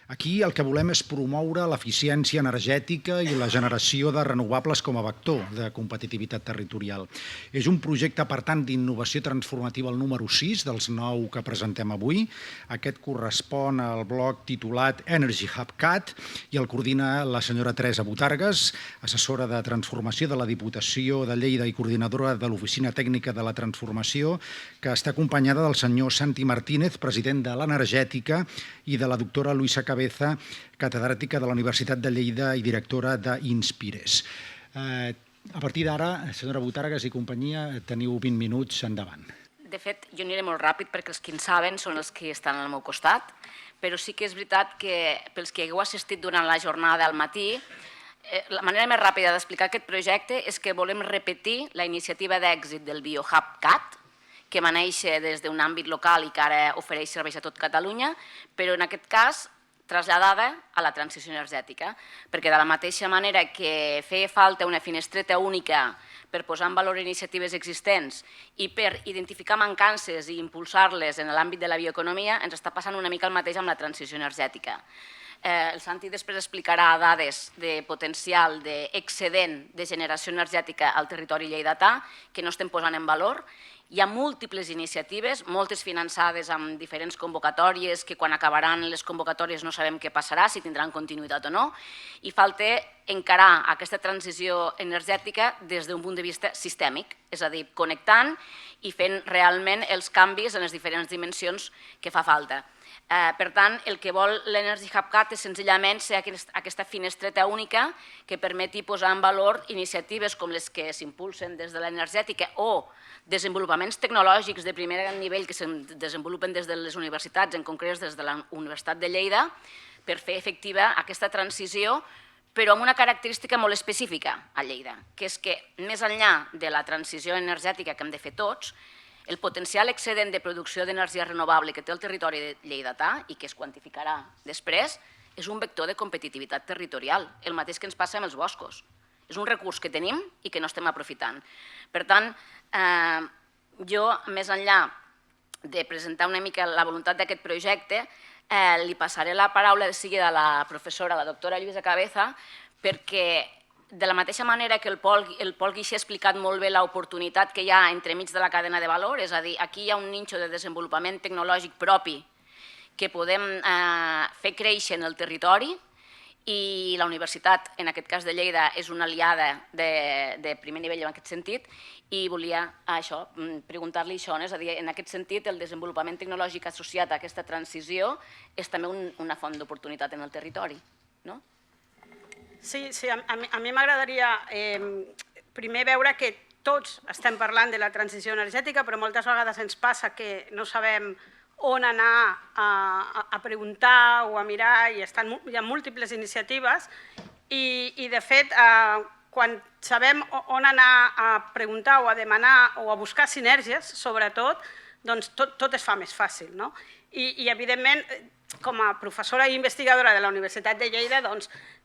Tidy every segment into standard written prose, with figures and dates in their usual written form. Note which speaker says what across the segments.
Speaker 1: Aquí el que volem és promoure l'eficiència energètica i la generació de renovables com a vector de competitivitat territorial. És un projecte, per tant, d'innovació transformativa el número 6 dels 9 que presentem avui. Aquest correspon al bloc titulat Energy Hub CAT i el coordina la senyora Teresa Botargas, assessora de transformació de la Diputació de Lleida i coordinadora de l'Oficina Tècnica de la Transformació, que està acompanyada del senyor Santi Martínez, president de l'Energètica, i de la doctora Luisa Cabeza, catedràtica de la Universitat de Lleida i directora d'Inspires. A partir d'ara, senyora Botargas i companyia, teniu 20 minuts endavant.
Speaker 2: De fet, jo aniré molt ràpid perquè els que en saben són els que estan al meu costat, però sí que és veritat que pels que hagueu assistit durant la jornada al matí, la manera més ràpida d'explicar aquest projecte és que volem repetir la iniciativa d'èxit del BioHub CAT, que va néixer des d'un àmbit local i que ara ofereix serveis a tot Catalunya, però en aquest cas traslladada a la transició energètica, perquè de la mateixa manera que feia falta una finestreta única per posar en valor iniciatives existents i per identificar mancances i impulsar-les en l'àmbit de la bioeconomia, ens està passant una mica el mateix amb la transició energètica. El Santi després explicarà dades de potencial d'excedent de generació energètica al territori lleidatà que no estem posant en valor. Hi ha múltiples iniciatives, moltes finançades amb diferents convocatòries, que quan acabaran les convocatòries no sabem què passarà, si tindran continuïtat o no, i falta encarar aquesta transició energètica des d'un punt de vista sistèmic, és a dir, connectant i fent realment els canvis en les diferents dimensions que fa falta. Per tant, el que vol l'Energy Hub CAT és senzillament ser aquesta finestreta única que permeti posar en valor iniciatives com les que s'impulsen des de l'energètica o desenvolupaments tecnològics de primer nivell que es desenvolupen des de les universitats, en concret des de la Universitat de Lleida, per fer efectiva aquesta transició, però amb una característica molt específica a Lleida, que és que més enllà de la transició energètica que hem de fer tots, el potencial excedent de producció d'energia renovable que té el territori lleidatà i que es quantificarà després és un vector de competitivitat territorial, el mateix que ens passa amb els boscos. És un recurs que tenim i que no estem aprofitant. Per tant, jo, més enllà de presentar una mica la voluntat d'aquest projecte, li passaré la paraula de seguida a la professora, la doctora Luisa Cabeza, perquè de la mateixa manera que el Pol Guixé ha explicat molt bé l'oportunitat que hi ha entremig de la cadena de valor, és a dir, aquí hi ha un nínxol de desenvolupament tecnològic propi que podem fer créixer en el territori i la universitat, en aquest cas de Lleida, és una aliada de primer nivell en aquest sentit i volia preguntar-li això, és a dir, en aquest sentit el desenvolupament tecnològic associat a aquesta transició és també una font d'oportunitat en el territori, no?
Speaker 3: Sí, a mi m'agradaria primer veure que tots estem parlant de la transició energètica, però moltes vegades ens passa que no sabem on anar a preguntar o a mirar i hi ha múltiples iniciatives i de fet quan sabem on anar a preguntar o a demanar o a buscar sinergies, sobretot, doncs tot es fa més fàcil. I evidentment, com a professora i investigadora de la Universitat de Lleida,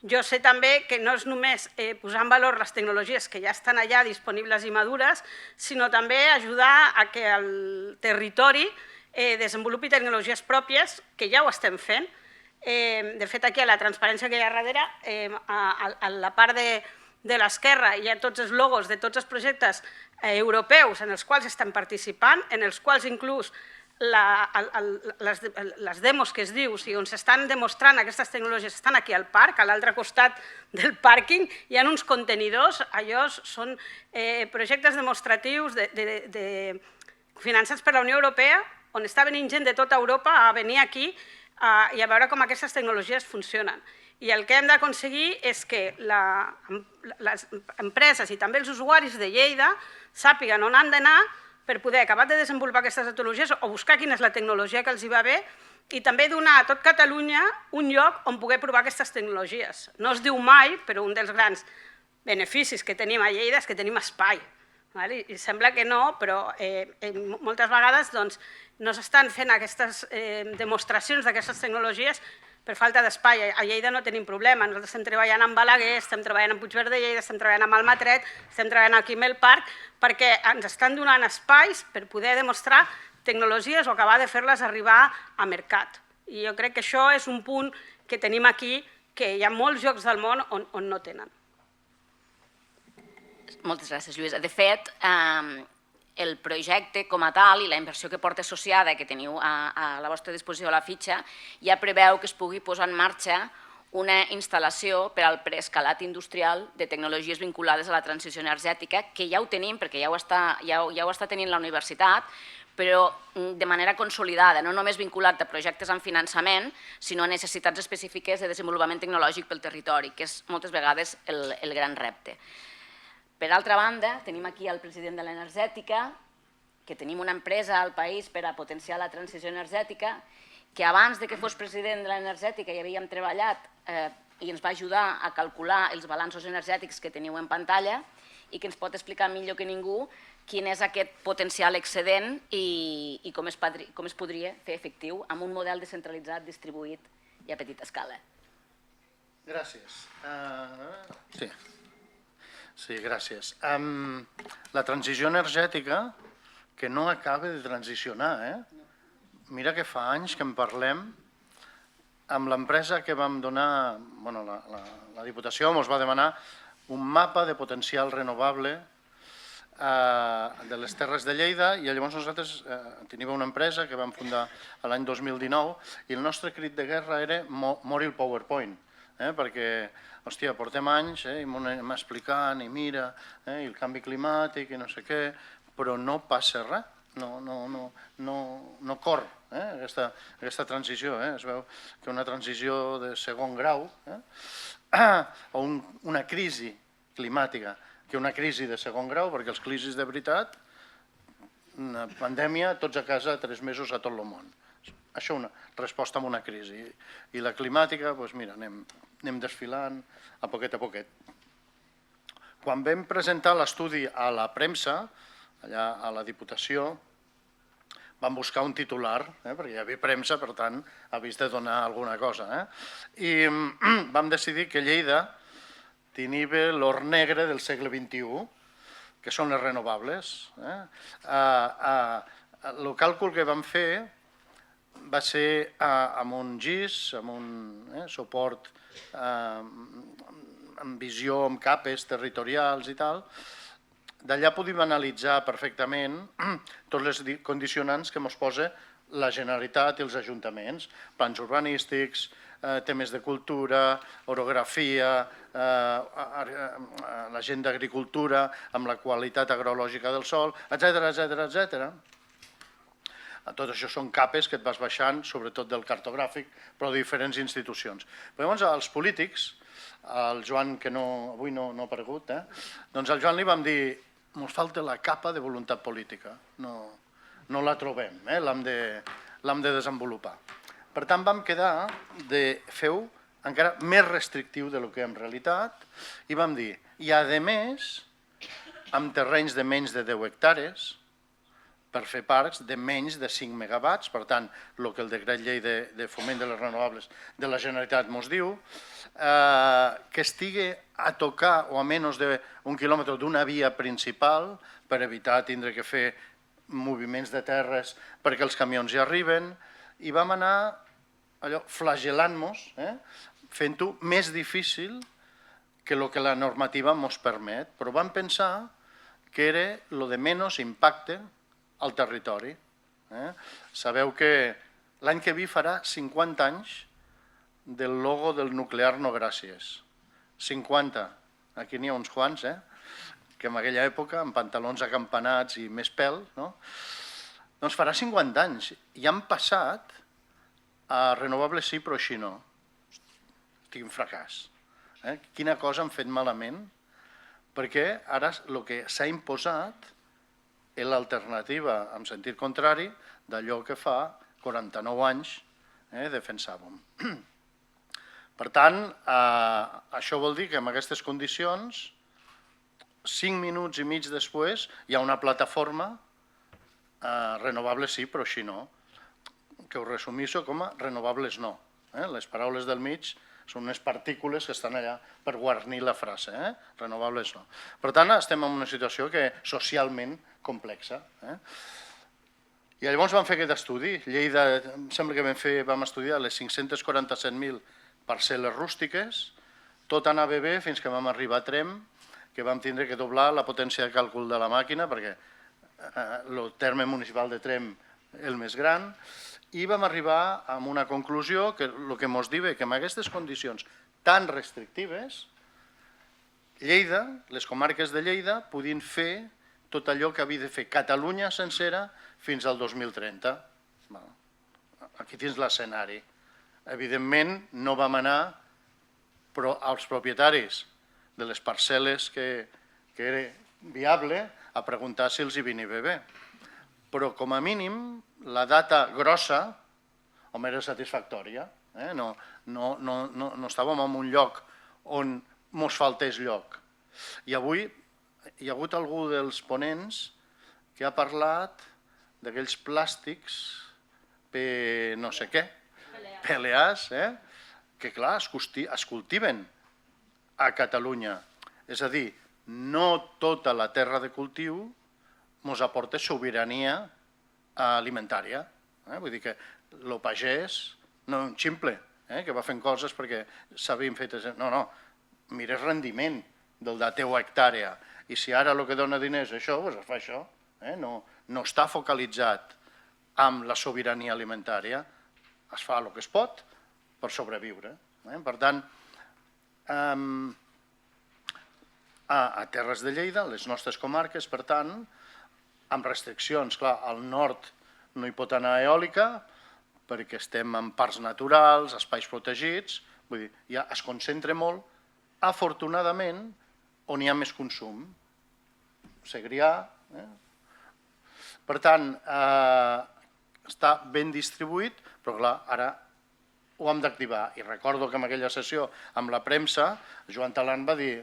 Speaker 3: jo sé també que no és només posar en valor les tecnologies que ja estan allà disponibles i madures, sinó també ajudar a que el territori desenvolupi tecnologies pròpies, que ja ho estem fent. De fet, aquí a la transparència que hi ha darrere, a la part de l'esquerra hi ha tots els logos de tots els projectes europeus en els quals estem participant, en els quals inclús les demos que es diu, on s'estan demostrant aquestes tecnologies, estan aquí al parc, a l'altre costat del pàrquing, hi ha uns contenidors, allò són projectes demostratius finançats per la Unió Europea, on està venint gent de tota Europa a venir aquí i a veure com aquestes tecnologies funcionen. I el que hem d'aconseguir és que les empreses i també els usuaris de Lleida sàpiguen on han d'anar per poder acabar de desenvolupar aquestes tecnologies o buscar quina és la tecnologia que els hi va bé i també donar a tot Catalunya un lloc on poder provar aquestes tecnologies. No es diu mai, però un dels grans beneficis que tenim a Lleida és que tenim espai. I sembla que no, però moltes vegades no s'estan fent aquestes demostracions d'aquestes tecnologies per falta d'espai. A Lleida no tenim problema, nosaltres estem treballant amb Balaguer, estem treballant amb Puigverd de Lleida, estem treballant amb Almatret, estem treballant aquí amb el parc, perquè ens estan donant espais per poder demostrar tecnologies o acabar de fer-les arribar a mercat. I jo crec que això és un punt que tenim aquí, que hi ha molts llocs del món on no tenen.
Speaker 2: Moltes gràcies, Lluïsa. De fet, el projecte com a tal i la inversió que porta associada, que teniu a la vostra disposició a la fitxa, ja preveu que es pugui posar en marxa una instal·lació per al preescalat industrial de tecnologies vinculades a la transició energètica, que ja ho tenim, perquè ja ho està tenint la universitat, però de manera consolidada, no només vinculat a projectes amb finançament, sinó a necessitats específiques de desenvolupament tecnològic pel territori, que és moltes vegades el gran repte. Per altra banda, tenim aquí el president de l'energètica, que tenim una empresa al país per a potenciar la transició energètica, que abans que fos president de l'energètica hi havíem treballat i ens va ajudar a calcular els balanços energètics que teniu en pantalla i que ens pot explicar millor que ningú quin és aquest potencial excedent i com es podria fer efectiu amb un model descentralitzat, distribuït i a petita escala.
Speaker 4: Gràcies. Sí, gràcies. La transició energètica, que no acaba de transicionar, mira que fa anys que en parlem amb l'empresa que vam donar, la Diputació ens va demanar un mapa de potencial renovable de les Terres de Lleida i llavors nosaltres teníem una empresa que vam fundar l'any 2019 i el nostre crit de guerra era mori el PowerPoint, perquè, hòstia, portem anys i m'anem explicant i mira, i el canvi climàtic i no sé què, però no passa res, no corre aquesta transició. Es veu que una transició de segon grau o una crisi climàtica, que una crisi de segon grau, perquè els crisis de veritat, una pandèmia, tots a casa 3 mesos a tot el món. Això una resposta a una crisi. I la climàtica, doncs mira, anem desfilant a poquet a poquet. Quan vam presentar l'estudi a la premsa, allà a la Diputació, vam buscar un titular, perquè hi havia premsa, per tant, havies de donar alguna cosa. I vam decidir que Lleida tenia l'or negre del segle XXI, que són les renovables. El càlcul que vam fer va ser amb un GIS, amb un suport amb visió, amb capes territorials i tal. D'allà podíem analitzar perfectament tots els condicionants que ens posa la Generalitat i els ajuntaments, plans urbanístics, temes de cultura, orografia, la gent d'agricultura, amb la qualitat agrològica del sòl, etc. Tot això són capes que et vas baixant, sobretot del cartogràfic, però de diferents institucions. Però llavors els polítics, el Joan, que avui no ha aparegut, doncs al Joan li vam dir ens falta la capa de voluntat política, no la trobem, l'hem de desenvolupar. Per tant, vam quedar de fer-ho encara més restrictiu del que en realitat i vam dir, i a més, amb terrenys de menys de 10 hectàrees, per fer parcs de menys de 5 megawatts, per tant, el que el decret llei de foment de les renovables de la Generalitat ens diu, que estigui a tocar o a menys d'un quilòmetre d'una via principal per evitar tindre que fer moviments de terres perquè els camions hi arriben, i vam anar flagel·lant-nos, fent-ho més difícil que el que la normativa ens permet, però vam pensar que era el de menys impacte al territori. Sabeu que l'any que ve farà 50 anys del logo del nuclear no gràcies. 50, aquí n'hi ha uns quants, que en aquella època, amb pantalons acampanats i més pèl, doncs farà 50 anys. I han passat a renovables sí, però així no. Estic en fracàs. Quina cosa han fet malament? Perquè ara el que s'ha imposat és l'alternativa, en sentit contrari, d'allò que fa 49 anys defensàvem. Per tant, això vol dir que en aquestes condicions, 5 minuts i mig després, hi ha una plataforma renovables sí, però així no, que ho resumeixo com a renovables no. Les paraules del mig són unes partícules que estan allà per guarnir la frase, renovables no. Per tant, estem en una situació que és socialment complexa. I llavors vam fer aquest estudi. Lleida, em sembla que vam estudiar les 547.000 parcel·les rústiques, tot anava bé fins que vam arribar a Trem, que vam tindre que doblar la potència de càlcul de la màquina, perquè el terme municipal de Trem és el més gran, i vam arribar a una conclusió que el que ens diu és que en aquestes condicions tan restrictives, Lleida, les comarques de Lleida, podien fer tot allò que havia de fer Catalunya sencera fins al 2030. Aquí tens l'escenari. Evidentment, no vam anar, però als propietaris de les parcel·les que era viable a preguntar si els hi venia bé. Però, com a mínim, la data grossa era satisfactòria. No estàvem en un lloc on ens faltés lloc. I avui hi ha hagut algú dels ponents que ha parlat d'aquells plàstics no sé què, PLAs, que clar, es cultiven a Catalunya. És a dir, no tota la terra de cultiu ens aporta sobirania alimentària. Vull dir que el pagès no és un ximple que va fent coses perquè s'havien fet... No, mira el rendiment de la teua hectàrea. I si ara el que dona diners és això, doncs es fa això. No està focalitzat amb la sobirania alimentària, es fa el que es pot per sobreviure. Per tant, a Terres de Lleida, les nostres comarques, per tant, amb restriccions, clar, al nord no hi pot anar eòlica perquè estem en parcs naturals, espais protegits, vull dir, ja es concentra molt, afortunadament, on hi ha més consum. Segrià. Per tant, està ben distribuït, però clar, ara ho hem d'activar. I recordo que en aquella sessió amb la premsa, Joan Talant va dir,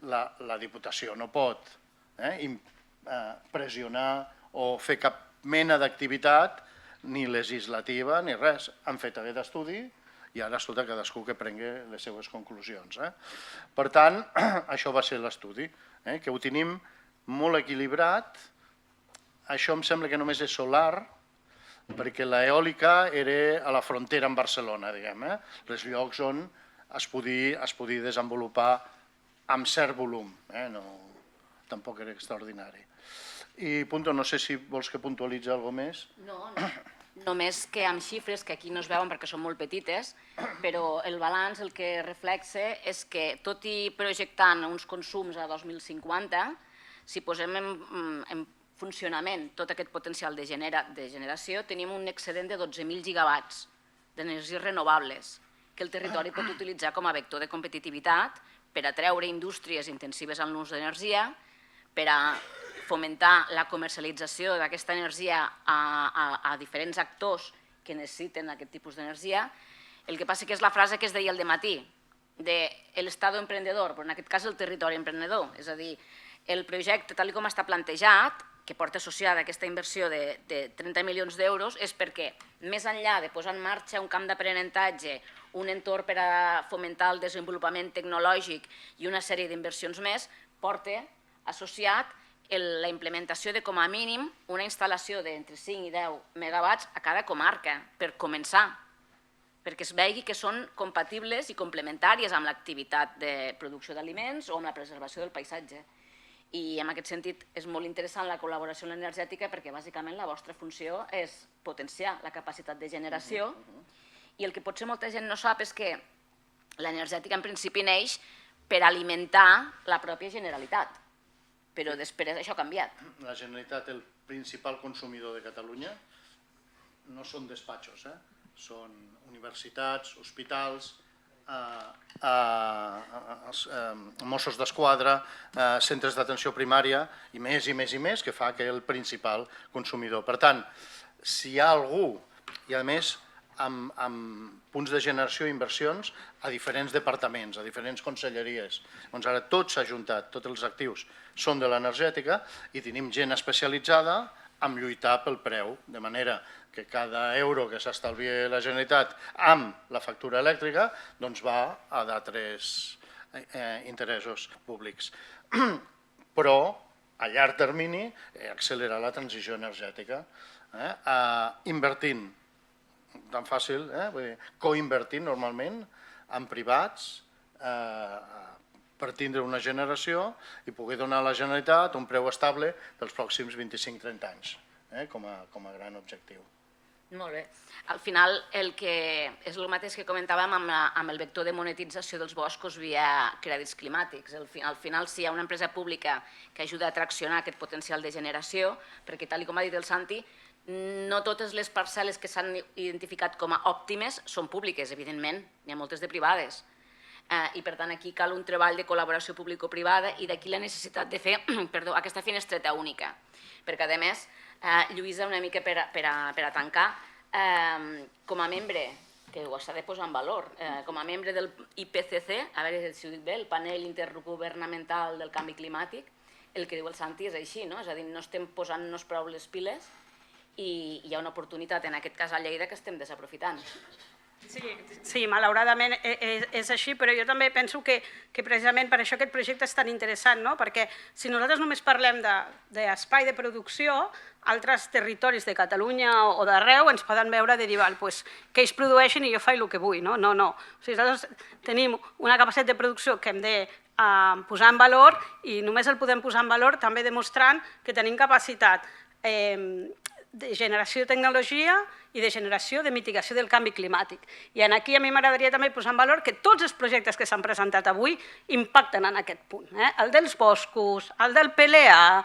Speaker 4: la Diputació no pot pressionar o fer cap mena d'activitat, ni legislativa, ni res. Han fet aquest estudi i ara escolta cadascú que prengui les seves conclusions. Per tant, això va ser l'estudi, que ho tenim molt equilibrat. Això em sembla que només és solar, perquè l'eòlica era a la frontera amb Barcelona, diguem, els llocs on es podia desenvolupar amb cert volum, tampoc era extraordinari. I, Punto, no sé si vols que puntualitzi alguna cosa més.
Speaker 2: No, només que amb xifres, que aquí no es veuen perquè són molt petites, però el balanç el que reflexa és que, tot i projectant uns consums a 2050, si posem en funcionament tot aquest potencial de generació, tenim un excedent de 12.000 gigawatts d'energies renovables que el territori pot utilitzar com a vector de competitivitat per atreure indústries intensives en l'ús d'energia, per a fomentar la comercialització d'aquesta energia a diferents actors que necessiten aquest tipus d'energia. El que passa que és la frase que es deia al dematí, de l'Estado emprendedor, però en aquest cas el territori emprenedor. És a dir, el projecte, tal com està plantejat, que porta associada aquesta inversió de 30 milions d'euros, és perquè, més enllà de posar en marxa un camp d'aprenentatge, un entorn per a fomentar el desenvolupament tecnològic i una sèrie d'inversions més, porta associat la implementació de, com a mínim, una instal·lació d'entre 5 i 10 megawatts a cada comarca, per començar, perquè es vegi que són compatibles i complementàries amb l'activitat de producció d'aliments o amb la preservació del paisatge. I en aquest sentit és molt interessant la col·laboració en l'energètica perquè bàsicament la vostra funció és potenciar la capacitat de generació i el que potser molta gent no sap és que l'energètica en principi neix per alimentar la pròpia Generalitat. Però després això ha canviat.
Speaker 4: La Generalitat, el principal consumidor de Catalunya, no són despatxos, són universitats, hospitals, Mossos d'Esquadra, centres d'atenció primària, i més, que fa que el principal consumidor. Per tant, si hi ha algú, i a més amb punts de generació i inversions a diferents departaments, a diferents conselleries. Doncs ara tot s'ha juntat, tots els actius són de l'energètica i tenim gent especialitzada en lluitar pel preu, de manera que cada euro que s'estalvia la Generalitat amb la factura elèctrica doncs va a d'altres interessos públics. Però a llarg termini accelerar la transició energètica, invertint tan fàcil, vull dir, coinvertint normalment en privats per tindre una generació i poder donar a la Generalitat un preu estable dels pròxims 25-30 anys, com a gran objectiu.
Speaker 2: Molt bé. Al final, el que és el mateix que comentàvem amb el vector de monetització dels boscos via crèdits climàtics. Al final, si hi ha una empresa pública que ajuda a traccionar aquest potencial de generació, perquè tal com ha dit el Santi, no totes les parcel·les que s'han identificat com a òptimes són públiques, evidentment, n'hi ha moltes de privades. I per tant aquí cal un treball de col·laboració público-privada i d'aquí la necessitat de fer aquesta finestreta única. Perquè a més, Lluïsa, una mica per a tancar, com a membre, que ho s'ha de posar en valor, com a membre del IPCC, a veure si ho dic bé, el panel intergovernamental del canvi climàtic, el que diu el Santi és així, no? És a dir, no estem posant-nos prou les piles i hi ha una oportunitat, en aquest cas a Lleida, que estem desaprofitant.
Speaker 3: Sí, malauradament és així, però jo també penso que precisament per això aquest projecte és tan interessant, no? Perquè si nosaltres només parlem d'espai de producció, altres territoris de Catalunya o d'arreu ens poden veure de dir, que ells produeixin i jo faig el que vull, no? No. O sigui, nosaltres tenim una capacitat de producció que hem de posar en valor i només el podem posar en valor també demostrant que tenim capacitat de generació de tecnologia i de generació de mitigació del canvi climàtic. I aquí a mi m'agradaria també posar en valor que tots els projectes que s'han presentat avui impacten en aquest punt. El dels boscos, el del PLA,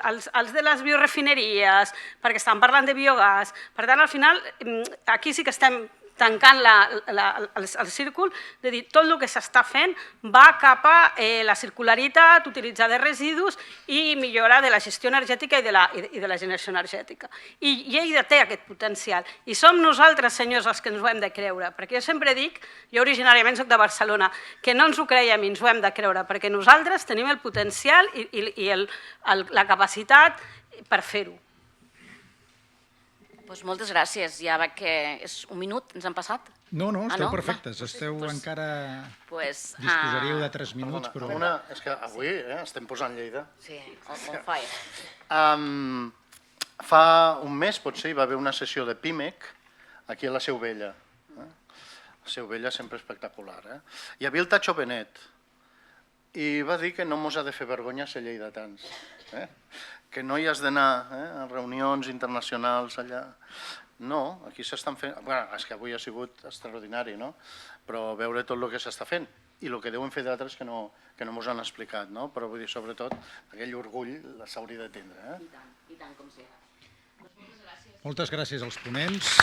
Speaker 3: els de les biorefineries, perquè estan parlant de biogàs. Per tant, al final, aquí sí que estem tancant el círcul, de dir, tot el que s'està fent va cap a la circularitat, utilitzar de residus i millora de la gestió energètica i de la generació energètica. I Lleida té aquest potencial. I som nosaltres, senyors, els que ens ho hem de creure. Perquè jo sempre dic, jo originàriament soc de Barcelona, que no ens ho creiem i ens ho hem de creure, perquè nosaltres tenim el potencial i la capacitat per fer-ho.
Speaker 2: Doncs moltes gràcies. Ja veig que és un minut, ens han passat?
Speaker 1: No, esteu perfectes. Esteu encara... Disposaríeu de 3 minuts, però...
Speaker 4: És que avui estem posant Lleida.
Speaker 2: Sí, on fire.
Speaker 4: Fa un mes, potser, hi va haver una sessió de PIMEC aquí a la Seu Vella. La Seu Vella sempre espectacular. Hi havia el Tacho Benet i va dir que no mos ha de fer vergonya ser lleidatans. Que no hi has d'anar a reunions internacionals allà. No, aquí s'estan fent... És que avui ha sigut extraordinari, no? Però veure tot el que s'està fent i el que deuen fer d'altres que no mos han explicat, no? Però vull dir, sobretot, aquell orgull s'hauria de tindre.
Speaker 2: I tant com sigui.
Speaker 1: Moltes gràcies als ponents.